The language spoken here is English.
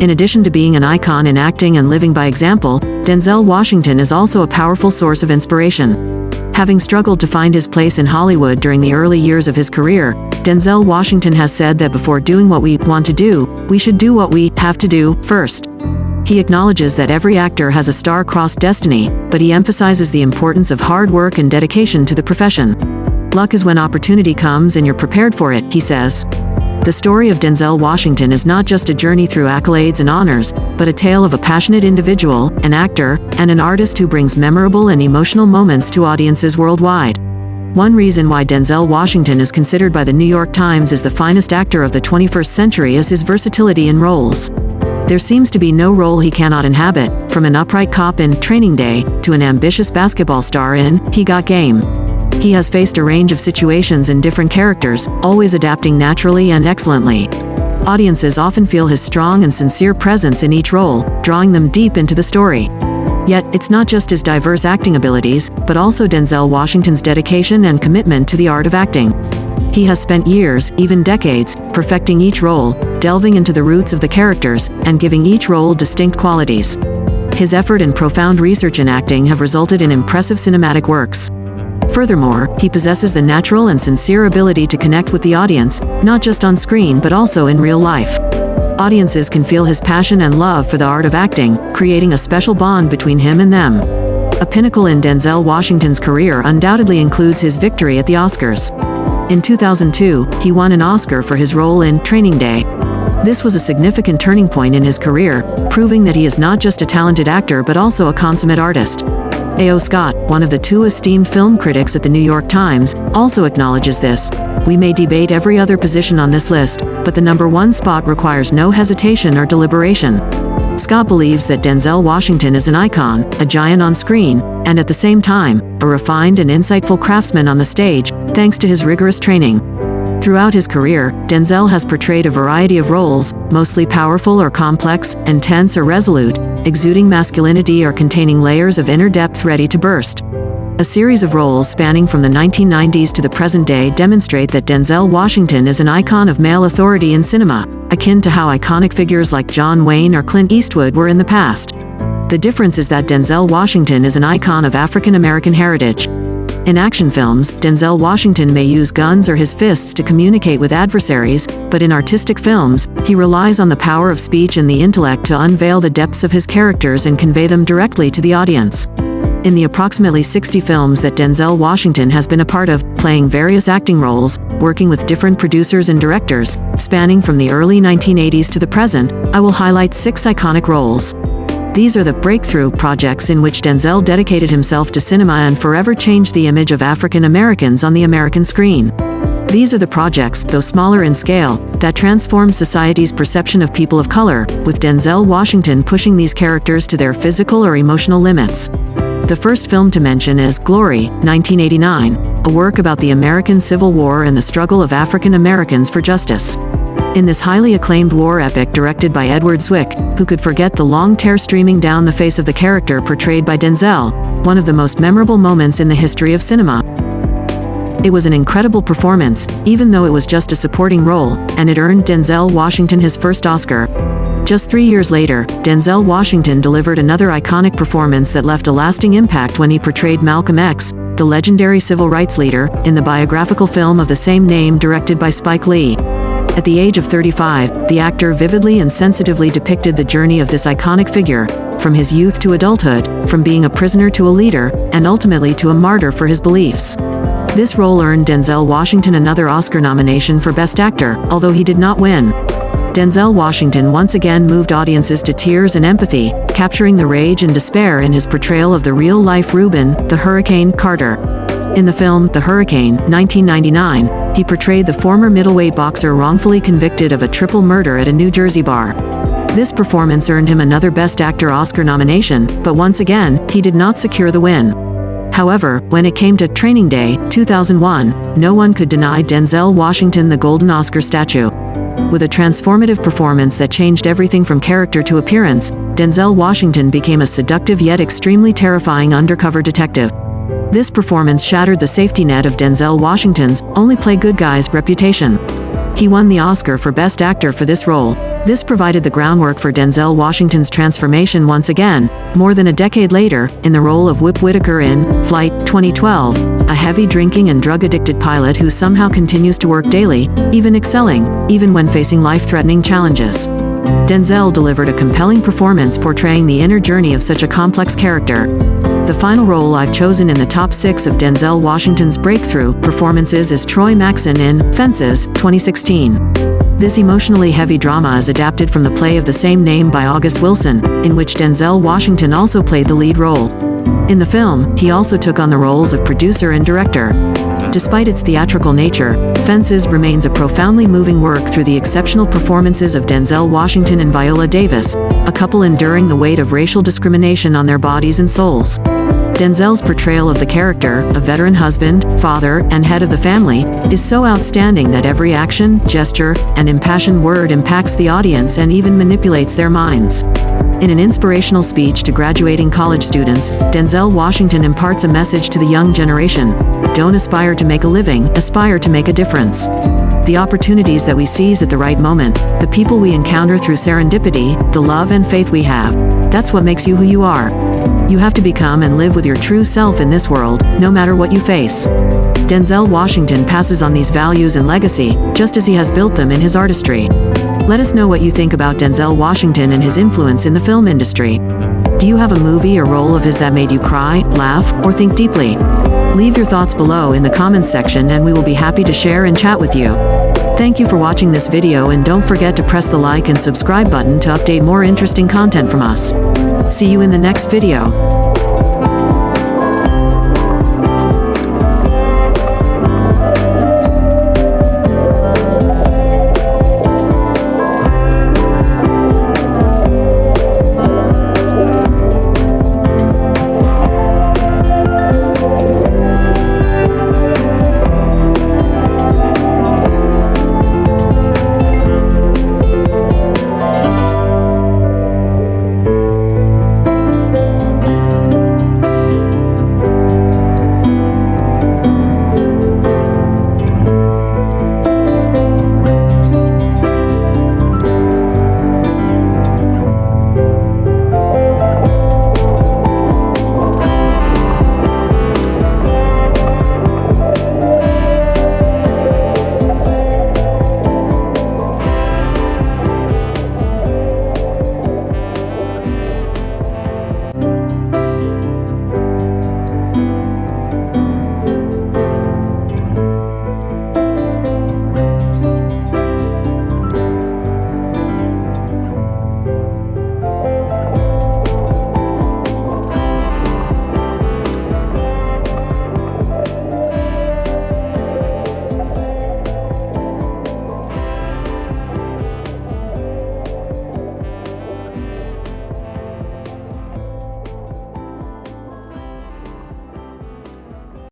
In addition to being an icon in acting and living by example, Denzel Washington is also a powerful source of inspiration. Having struggled to find his place in Hollywood during the early years of his career, Denzel Washington has said that before doing what we want to do, we should do what we have to do first. He acknowledges that every actor has a star-crossed destiny, but he emphasizes the importance of hard work and dedication to the profession. Luck is when opportunity comes and you're prepared for it, he says. The story of Denzel Washington is not just a journey through accolades and honors, but a tale of a passionate individual, an actor, and an artist who brings memorable and emotional moments to audiences worldwide. One reason why Denzel Washington is considered by the New York Times as the finest actor of the 21st century is his versatility in roles. There seems to be no role he cannot inhabit, from an upright cop in Training Day to an ambitious basketball star in He Got Game. He has faced a range of situations and different characters, always adapting naturally and excellently. Audiences often feel his strong and sincere presence in each role, drawing them deep into the story. Yet, it's not just his diverse acting abilities, but also Denzel Washington's dedication and commitment to the art of acting. He has spent years, even decades, perfecting each role, delving into the roots of the characters, and giving each role distinct qualities. His effort and profound research in acting have resulted in impressive cinematic works. Furthermore, he possesses the natural and sincere ability to connect with the audience, not just on screen but also in real life. Audiences can feel his passion and love for the art of acting, creating a special bond between him and them. A pinnacle in Denzel Washington's career undoubtedly includes his victory at the Oscars. In 2002, he won an Oscar for his role in Training Day. This was a significant turning point in his career, proving that he is not just a talented actor but also a consummate artist. A.O. Scott, one of the two esteemed film critics at the New York Times, also acknowledges this. We may debate every other position on this list, but the number one spot requires no hesitation or deliberation. Scott believes that Denzel Washington is an icon, a giant on screen, and at the same time, a refined and insightful craftsman on the stage, thanks to his rigorous training. Throughout his career, Denzel has portrayed a variety of roles, mostly powerful or complex, intense or resolute, exuding masculinity or containing layers of inner depth ready to burst. A series of roles spanning from the 1990s to the present day demonstrate that Denzel Washington is an icon of male authority in cinema, akin to how iconic figures like John Wayne or Clint Eastwood were in the past. The difference is that Denzel Washington is an icon of African American heritage. In action films, Denzel Washington may use guns or his fists to communicate with adversaries, but in artistic films, he relies on the power of speech and the intellect to unveil the depths of his characters and convey them directly to the audience. In the approximately 60 films that Denzel Washington has been a part of, playing various acting roles, working with different producers and directors, spanning from the early 1980s to the present, I will highlight 6 iconic roles. These are the breakthrough projects in which Denzel dedicated himself to cinema and forever changed the image of African Americans on the American screen. These are the projects, though smaller in scale, that transform society's perception of people of color, with Denzel Washington pushing these characters to their physical or emotional limits. The first film to mention is Glory, 1989, a work about the American Civil War and the struggle of African Americans for justice. In this highly acclaimed war epic directed by Edward Zwick, who could forget the long tear streaming down the face of the character portrayed by Denzel, one of the most memorable moments in the history of cinema. It was an incredible performance, even though it was just a supporting role, and it earned Denzel Washington his first Oscar. Just 3 years later, Denzel Washington delivered another iconic performance that left a lasting impact when he portrayed Malcolm X, the legendary civil rights leader, in the biographical film of the same name directed by Spike Lee. At the age of 35, the actor vividly and sensitively depicted the journey of this iconic figure, from his youth to adulthood, from being a prisoner to a leader, and ultimately to a martyr for his beliefs. This role earned Denzel Washington another Oscar nomination for Best Actor, although he did not win. Denzel Washington once again moved audiences to tears and empathy, capturing the rage and despair in his portrayal of the real-life Reuben, the Hurricane, Carter. In the film, The Hurricane, 1999, he portrayed the former middleweight boxer wrongfully convicted of a triple murder at a New Jersey bar. This performance earned him another Best Actor Oscar nomination, but once again, he did not secure the win. However, when it came to Training Day, 2001, no one could deny Denzel Washington the Golden Oscar statue. With a transformative performance that changed everything from character to appearance, Denzel Washington became a seductive yet extremely terrifying undercover detective. This performance shattered the safety net of Denzel Washington's only play good guys reputation. He won the Oscar for Best Actor for this role, This provided the groundwork for Denzel Washington's transformation once again, more than a decade later, in the role of Whip Whitaker in Flight 2012, a heavy drinking and drug-addicted pilot who somehow continues to work daily, even excelling, even when facing life-threatening challenges. Denzel delivered a compelling performance portraying the inner journey of such a complex character. The final role I've chosen in the top 6 of Denzel Washington's breakthrough performances is Troy Maxson in Fences, 2016. This emotionally heavy drama is adapted from the play of the same name by August Wilson, in which Denzel Washington also played the lead role. In the film, he also took on the roles of producer and director. Despite its theatrical nature, Fences remains a profoundly moving work through the exceptional performances of Denzel Washington and Viola Davis, a couple enduring the weight of racial discrimination on their bodies and souls. Denzel's portrayal of the character, a veteran husband, father, and head of the family, is so outstanding that every action, gesture, and impassioned word impacts the audience and even manipulates their minds. In an inspirational speech to graduating college students, Denzel Washington imparts a message to the young generation: don't aspire to make a living, aspire to make a difference. The opportunities that we seize at the right moment, the people we encounter through serendipity, the love and faith we have, that's what makes you who you are. You have to become and live with your true self in this world, no matter what you face. Denzel Washington passes on these values and legacy, just as he has built them in his artistry. Let us know what you think about Denzel Washington and his influence in the film industry. Do you have a movie or role of his that made you cry, laugh, or think deeply? Leave your thoughts below in the comments section and we will be happy to share and chat with you. Thank you for watching this video and don't forget to press the like and subscribe button to update more interesting content from us. See you in the next video.